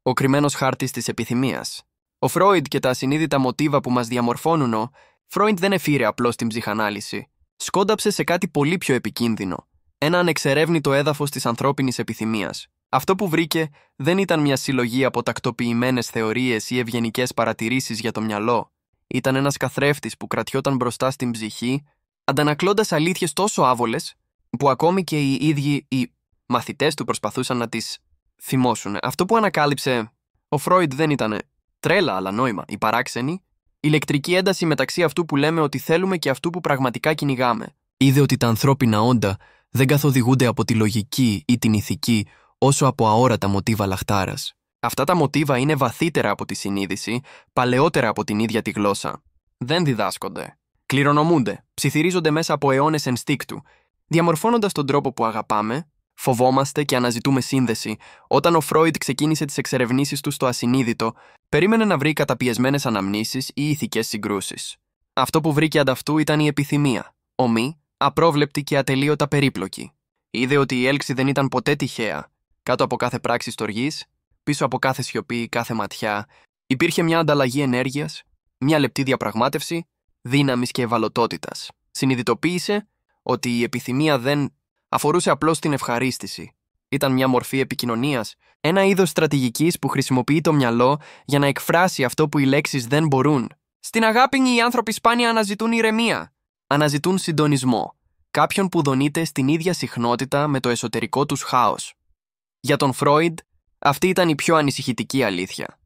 Ο κρυμμένος χάρτης της επιθυμίας. Ο Φρόιντ και τα ασυνείδητα μοτίβα που μας διαμορφώνουν. Ο Φρόιντ δεν εφήρε απλώς την ψυχανάλυση. Σκόνταψε σε κάτι πολύ πιο επικίνδυνο. Ένα ανεξερεύνητο έδαφος της ανθρώπινης επιθυμίας. Αυτό που βρήκε δεν ήταν μια συλλογή από τακτοποιημένες θεωρίες ή ευγενικές παρατηρήσεις για το μυαλό. Ήταν ένας καθρέφτης που κρατιόταν μπροστά στην ψυχή, αντανακλώντας αλήθειες τόσο άβολες, που ακόμη και οι ίδιοι οι μαθητές του προσπαθούσαν να τις θυμώσουν. Αυτό που ανακάλυψε ο Φρόιντ δεν ήταν τρέλα, αλλά νόημα. Η παράξενη, ηλεκτρική ένταση μεταξύ αυτού που λέμε ότι θέλουμε και αυτού που πραγματικά κυνηγάμε. Είδε ότι τα ανθρώπινα όντα δεν καθοδηγούνται από τη λογική ή την ηθική, όσο από αόρατα μοτίβα λαχτάρας. Αυτά τα μοτίβα είναι βαθύτερα από τη συνείδηση, παλαιότερα από την ίδια τη γλώσσα. Δεν διδάσκονται. Κληρονομούνται, ψιθυρίζονται μέσα από αιώνες ενστίκτου, διαμορφώνοντας τον τρόπο που αγαπάμε, φοβόμαστε και αναζητούμε σύνδεση. Όταν ο Φρόιντ ξεκίνησε τις εξερευνήσεις του στο ασυνείδητο, περίμενε να βρει καταπιεσμένες αναμνήσεις ή ηθικές συγκρούσεις. Αυτό που βρήκε ανταυτού ήταν η επιθυμία, ομή, απρόβλεπτη και ατελείωτα περίπλοκη. Είδε ότι η έλξη δεν ήταν ποτέ τυχαία. Κάτω από κάθε πράξη στοργής, πίσω από κάθε σιωπή, κάθε ματιά, υπήρχε μια ανταλλαγή ενέργειας, μια λεπτή διαπραγμάτευση, δύναμης και ευαλωτότητας. Συνειδητοποίησε ότι η επιθυμία δεν αφορούσε απλώς την ευχαρίστηση. Ήταν μια μορφή επικοινωνίας, ένα είδος στρατηγικής που χρησιμοποιεί το μυαλό για να εκφράσει αυτό που οι λέξεις δεν μπορούν. Στην αγάπη οι άνθρωποι σπάνια αναζητούν ηρεμία. Αναζητούν συντονισμό. Κάποιον που δονείται στην ίδια συχνότητα με το εσωτερικό τους χάος. Για τον Φρόιντ, αυτή ήταν η πιο ανησυχητική αλήθεια.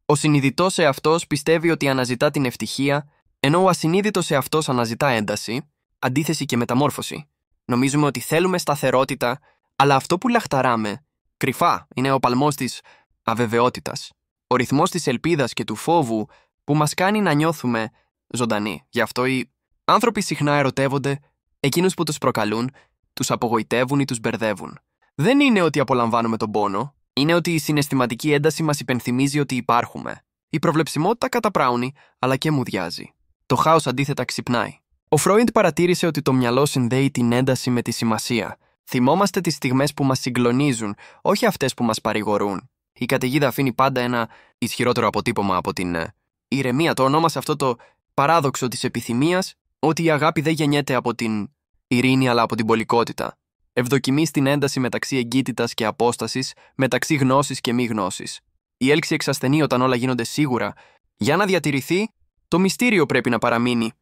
Ο συνειδητός εαυτός πιστεύει ότι αναζητά την ευτυχία, ενώ ο ασυνείδητος εαυτός αναζητά ένταση, αντίθεση και μεταμόρφωση. Νομίζουμε ότι θέλουμε σταθερότητα, αλλά αυτό που λαχταράμε, κρυφά, είναι ο παλμός της αβεβαιότητας. Ο ρυθμός της ελπίδας και του φόβου που μας κάνει να νιώθουμε ζωντανοί. Γι' αυτό οι άνθρωποι συχνά ερωτεύονται εκείνους που τους προκαλούν, τους απογοητεύουν ή τους μπερδεύουν. Δεν είναι ότι απολαμβάνουμε τον πόνο, είναι ότι η συναισθηματική ένταση μας υπενθυμίζει ότι υπάρχουμε. Η προβλεψιμότητα καταπράουνει, αλλά και μουδιάζει. Το χάος αντίθετα ξυπνάει. Ο Φρόιντ παρατήρησε ότι το μυαλό συνδέει την ένταση με τη σημασία. Θυμόμαστε τις στιγμές που μας συγκλονίζουν, όχι αυτές που μας παρηγορούν. Η καταιγίδα αφήνει πάντα ένα ισχυρότερο αποτύπωμα από την ηρεμία. Το ονόμασε αυτό το παράδοξο της επιθυμίας, ότι η αγάπη δεν γεννιέται από την ειρήνη αλλά από την πολικότητα. Ευδοκιμεί στην ένταση μεταξύ εγκύτητας και απόστασης, μεταξύ γνώσης και μη γνώσης. Η έλξη εξασθενεί όταν όλα γίνονται σίγουρα. Για να διατηρηθεί, το μυστήριο πρέπει να παραμείνει.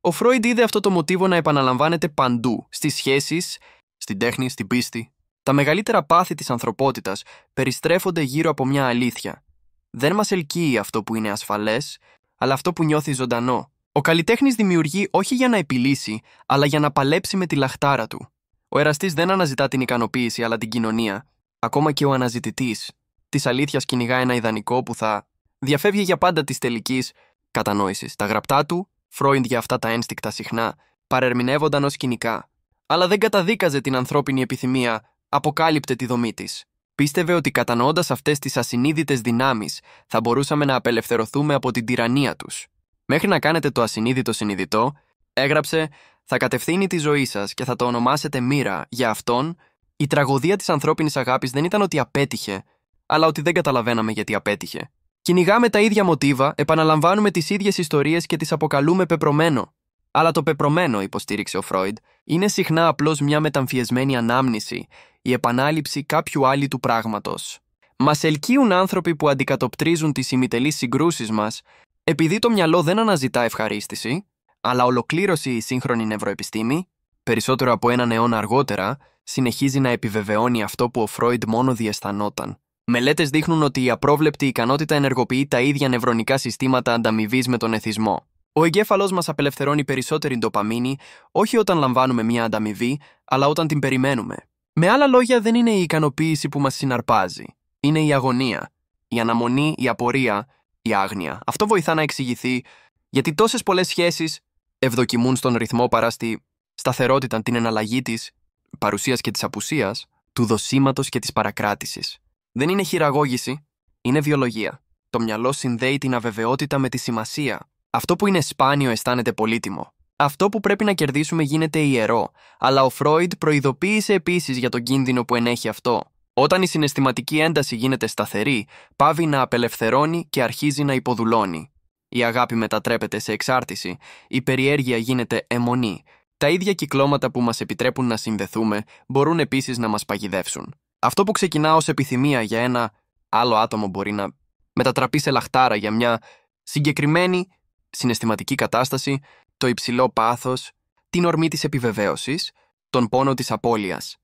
Ο Φρόιντ είδε αυτό το μοτίβο να επαναλαμβάνεται παντού, στις σχέσεις, στην τέχνη, στην πίστη. Τα μεγαλύτερα πάθη της ανθρωπότητας περιστρέφονται γύρω από μια αλήθεια. Δεν μας ελκύει αυτό που είναι ασφαλές, αλλά αυτό που νιώθει ζωντανό. Ο καλλιτέχνης δημιουργεί όχι για να επιλύσει, αλλά για να παλέψει με τη λαχτάρα του. Ο εραστής δεν αναζητά την ικανοποίηση, αλλά την κοινωνία. Ακόμα και ο αναζητητής της αλήθειας κυνηγά ένα ιδανικό που θα διαφεύγει για πάντα της τελικής κατανόησης. Τα γραπτά του, Φρόιντ για αυτά τα ένστικτα συχνά, παρερμηνεύονταν ως κοινικά. Αλλά δεν καταδίκαζε την ανθρώπινη επιθυμία, αποκάλυπτε τη δομή της. Πίστευε ότι κατανοώντας αυτές τις ασυνείδητες δυνάμεις, θα μπορούσαμε να απελευθερωθούμε από την τυραννία τους. Μέχρι να κάνετε το ασυνείδητο συνειδητό, έγραψε, θα κατευθύνει τη ζωή σας και θα το ονομάσετε μοίρα. Για αυτόν, η τραγωδία της ανθρώπινης αγάπης δεν ήταν ότι απέτυχε, αλλά ότι δεν καταλαβαίναμε γιατί απέτυχε. Κυνηγάμε τα ίδια μοτίβα, επαναλαμβάνουμε τις ίδιες ιστορίες και τις αποκαλούμε πεπρωμένο. Αλλά το πεπρωμένο, υποστήριξε ο Φρόιντ, είναι συχνά απλώς μια μεταμφιεσμένη ανάμνηση, η επανάληψη κάποιου άλλου πράγματος. Μας ελκύουν άνθρωποι που αντικατοπτρίζουν τις ημιτελείς συγκρούσεις μας, επειδή το μυαλό δεν αναζητά ευχαρίστηση, αλλά ολοκλήρωση η σύγχρονη νευροεπιστήμη, περισσότερο από έναν αιώνα αργότερα, συνεχίζει να επιβεβαιώνει αυτό που ο Φρόιντ μόνο διαισθανόταν. Μελέτες δείχνουν ότι η απρόβλεπτη ικανότητα ενεργοποιεί τα ίδια νευρονικά συστήματα ανταμοιβής με τον εθισμό. Ο εγκέφαλος μας απελευθερώνει περισσότερη ντοπαμίνη, όχι όταν λαμβάνουμε μια ανταμοιβή, αλλά όταν την περιμένουμε. Με άλλα λόγια, δεν είναι η ικανοποίηση που μας συναρπάζει. Είναι η αγωνία, η αναμονή, η απορία, η άγνοια. Αυτό βοηθά να εξηγηθεί γιατί τόσες πολλές σχέσεις ευδοκιμούν στον ρυθμό παρά στη σταθερότητα, την εναλλαγή της παρουσίας και της απουσίας, του δοσήματος και της παρακράτησης. Δεν είναι χειραγώγηση, είναι βιολογία. Το μυαλό συνδέει την αβεβαιότητα με τη σημασία. Αυτό που είναι σπάνιο αισθάνεται πολύτιμο. Αυτό που πρέπει να κερδίσουμε γίνεται ιερό, αλλά ο Φρόιντ προειδοποίησε επίσης για τον κίνδυνο που ενέχει αυτό. Όταν η συναισθηματική ένταση γίνεται σταθερή, πάβει να απελευθερώνει και αρχίζει να υποδουλώνει. Η αγάπη μετατρέπεται σε εξάρτηση, η περιέργεια γίνεται αιμονή. Τα ίδια κυκλώματα που μας επιτρέπουν να συνδεθούμε μπορούν επίσης να μας παγιδεύσουν. Αυτό που ξεκινά ως επιθυμία για ένα άλλο άτομο μπορεί να μετατραπεί σε λαχτάρα για μια συγκεκριμένη συναισθηματική κατάσταση, το υψηλό πάθος, την ορμή της επιβεβαίωσης, τον πόνο της απώλειας.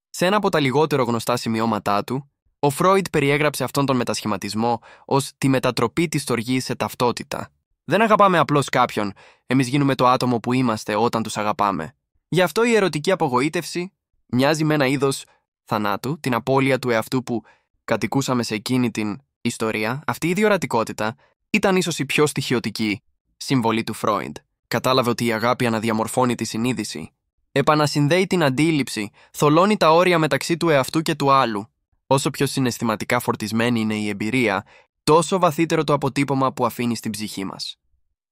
Σε ένα από τα λιγότερο γνωστά σημειώματά του, ο Φρόιντ περιέγραψε αυτόν τον μετασχηματισμό ως τη μετατροπή της στοργής σε ταυτότητα. Δεν αγαπάμε απλώς κάποιον, εμείς γίνουμε το άτομο που είμαστε όταν τους αγαπάμε. Γι' αυτό η ερωτική απογοήτευση μοιάζει με ένα είδος θανάτου, την απώλεια του εαυτού που κατοικούσαμε σε εκείνη την ιστορία. Αυτή η διορατικότητα ήταν ίσως η πιο στοιχειωτική συμβολή του Φρόιντ. Κατάλαβε ότι η αγάπη αναδιαμορφώνει τη συνείδηση. Επανασυνδέει την αντίληψη, θολώνει τα όρια μεταξύ του εαυτού και του άλλου. Όσο πιο συναισθηματικά φορτισμένη είναι η εμπειρία, τόσο βαθύτερο το αποτύπωμα που αφήνει στην ψυχή μας.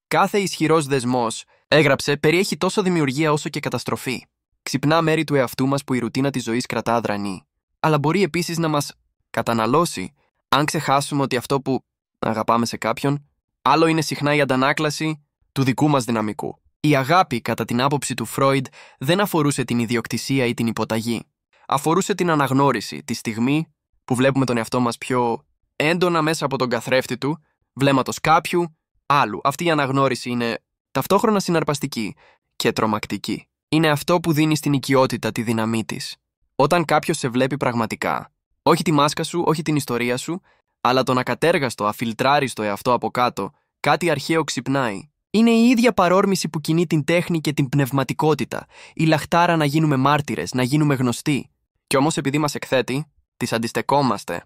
Κάθε ισχυρός δεσμός, έγραψε, περιέχει τόσο δημιουργία όσο και καταστροφή. Ξυπνά μέρη του εαυτού μας που η ρουτίνα της ζωής κρατά αδρανή. Αλλά μπορεί επίσης να μας καταναλώσει, αν ξεχάσουμε ότι αυτό που αγαπάμε σε κάποιον, άλλο είναι συχνά η αντανάκλαση του δικού μας δυναμικού. Η αγάπη, κατά την άποψη του Φρόιντ, δεν αφορούσε την ιδιοκτησία ή την υποταγή. Αφορούσε την αναγνώριση, τη στιγμή που βλέπουμε τον εαυτό μας πιο έντονα μέσα από τον καθρέφτη του, βλέμματος κάποιου άλλου. Αυτή η αναγνώριση είναι ταυτόχρονα συναρπαστική και τρομακτική. Είναι αυτό που δίνει στην οικειότητα τη δύναμή της. Όταν κάποιος σε βλέπει πραγματικά, όχι τη μάσκα σου, όχι την ιστορία σου, αλλά τον ακατέργαστο, αφιλτράριστο εαυτό από κάτω, κάτι αρχαίο ξυπνάει. Είναι η ίδια παρόρμηση που κινεί την τέχνη και την πνευματικότητα, η λαχτάρα να γίνουμε μάρτυρες, να γίνουμε γνωστοί. Κι όμως επειδή μας εκθέτει, τις αντιστεκόμαστε.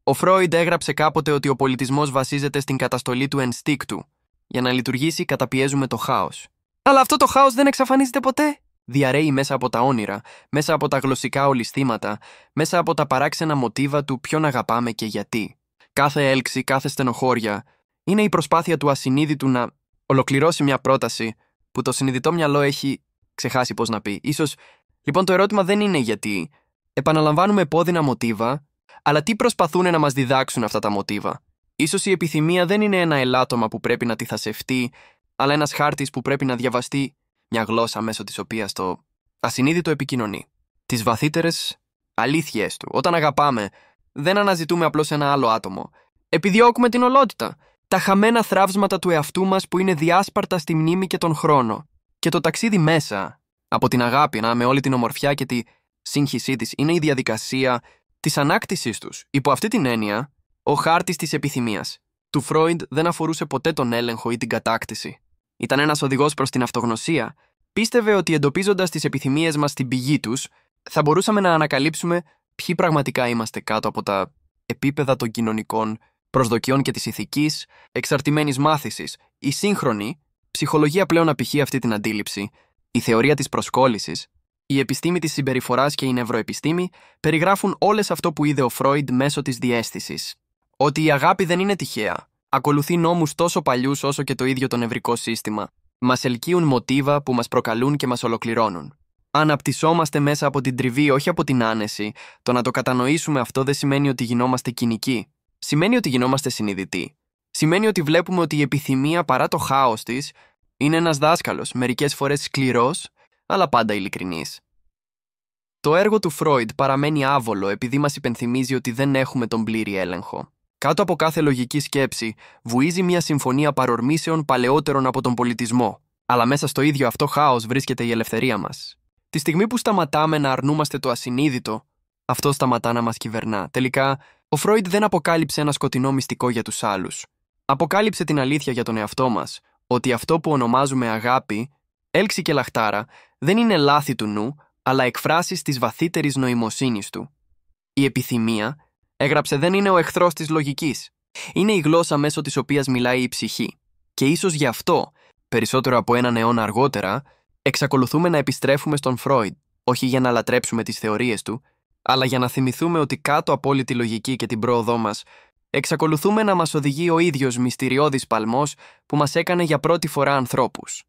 Ο Φρόιντ έγραψε κάποτε ότι ο πολιτισμός βασίζεται στην καταστολή του ενστίκτου. Για να λειτουργήσει, καταπιέζουμε το χάος. Αλλά αυτό το χάος δεν εξαφανίζεται ποτέ. Διαρρέει μέσα από τα όνειρα, μέσα από τα γλωσσικά ολισθήματα, μέσα από τα παράξενα μοτίβα του ποιον αγαπάμε και γιατί. Κάθε έλξη, κάθε στενοχώρια είναι η προσπάθεια του ασυνείδητου να ολοκληρώσει μια πρόταση που το συνειδητό μυαλό έχει ξεχάσει πώς να πει. Ίσως, λοιπόν, το ερώτημα δεν είναι γιατί. Επαναλαμβάνουμε επώδυνα μοτίβα, αλλά τι προσπαθούν να μας διδάξουν αυτά τα μοτίβα. Ίσως η επιθυμία δεν είναι ένα ελάττωμα που πρέπει να τυθασευτεί, αλλά ένας χάρτης που πρέπει να διαβαστεί, μια γλώσσα μέσω της οποίας το ασυνείδητο επικοινωνεί. Τις βαθύτερες αλήθειές του. Όταν αγαπάμε, δεν αναζητούμε απλώς ένα άλλο άτομο. Επιδιώκουμε την ολότητα. Τα χαμένα θραύσματα του εαυτού μας που είναι διάσπαρτα στη μνήμη και τον χρόνο. Και το ταξίδι μέσα από την αγάπη, με όλη την ομορφιά και τη σύγχυσή της, είναι η διαδικασία της ανάκτησής τους. Υπό αυτή την έννοια, ο χάρτης της επιθυμίας του Φρόιντ δεν αφορούσε ποτέ τον έλεγχο ή την κατάκτηση. Ήταν ένας οδηγός προς την αυτογνωσία. Πίστευε ότι εντοπίζοντας τις επιθυμίες μας στην πηγή τους, θα μπορούσαμε να ανακαλύψουμε ποιοι πραγματικά είμαστε κάτω από τα επίπεδα των κοινωνικών προσδοκιών και της ηθικής, εξαρτημένης μάθησης. Η σύγχρονη ψυχολογία πλέον απηχεί αυτή την αντίληψη. Η θεωρία της προσκόλλησης, η επιστήμη της συμπεριφοράς και η νευροεπιστήμη περιγράφουν όλες αυτό που είδε ο Φρόιντ μέσω της διαίσθησης. Ότι η αγάπη δεν είναι τυχαία. Ακολουθεί νόμους τόσο παλιούς όσο και το ίδιο το νευρικό σύστημα. Μας ελκύουν μοτίβα που μας προκαλούν και μας ολοκληρώνουν. Αναπτυσσόμαστε μέσα από την τριβή, όχι από την άνεση. Το να το κατανοήσουμε αυτό δεν σημαίνει ότι γινόμαστε κοινικοί. Σημαίνει ότι γινόμαστε συνειδητοί. Σημαίνει ότι βλέπουμε ότι η επιθυμία, παρά το χάος της, είναι ένας δάσκαλος, μερικές φορές σκληρός, αλλά πάντα ειλικρινής. Το έργο του Φρόιντ παραμένει άβολο επειδή μας υπενθυμίζει ότι δεν έχουμε τον πλήρη έλεγχο. Κάτω από κάθε λογική σκέψη βουίζει μια συμφωνία παρορμήσεων παλαιότερων από τον πολιτισμό. Αλλά μέσα στο ίδιο αυτό χάος βρίσκεται η ελευθερία μας. Τη στιγμή που σταματάμε να αρνούμαστε το ασυνείδητο, αυτό σταματά να μας κυβερνά. Τελικά, ο Φρόιντ δεν αποκάλυψε ένα σκοτεινό μυστικό για τους άλλους. Αποκάλυψε την αλήθεια για τον εαυτό μας, ότι αυτό που ονομάζουμε αγάπη, έλξη και λαχτάρα, δεν είναι λάθη του νου, αλλά εκφράσεις της βαθύτερης νοημοσύνης του. Η επιθυμία, έγραψε, δεν είναι ο εχθρός της λογικής. Είναι η γλώσσα μέσω της οποίας μιλάει η ψυχή. Και ίσως γι' αυτό, περισσότερο από έναν αιώνα αργότερα, εξακολουθούμε να επιστρέφουμε στον Φρόιντ, όχι για να λατρέψουμε τις θεωρίες του, αλλά για να θυμηθούμε ότι κάτω από όλη τη λογική και την πρόοδό μας, εξακολουθούμε να μας οδηγεί ο ίδιος μυστηριώδης παλμός που μας έκανε για πρώτη φορά ανθρώπους.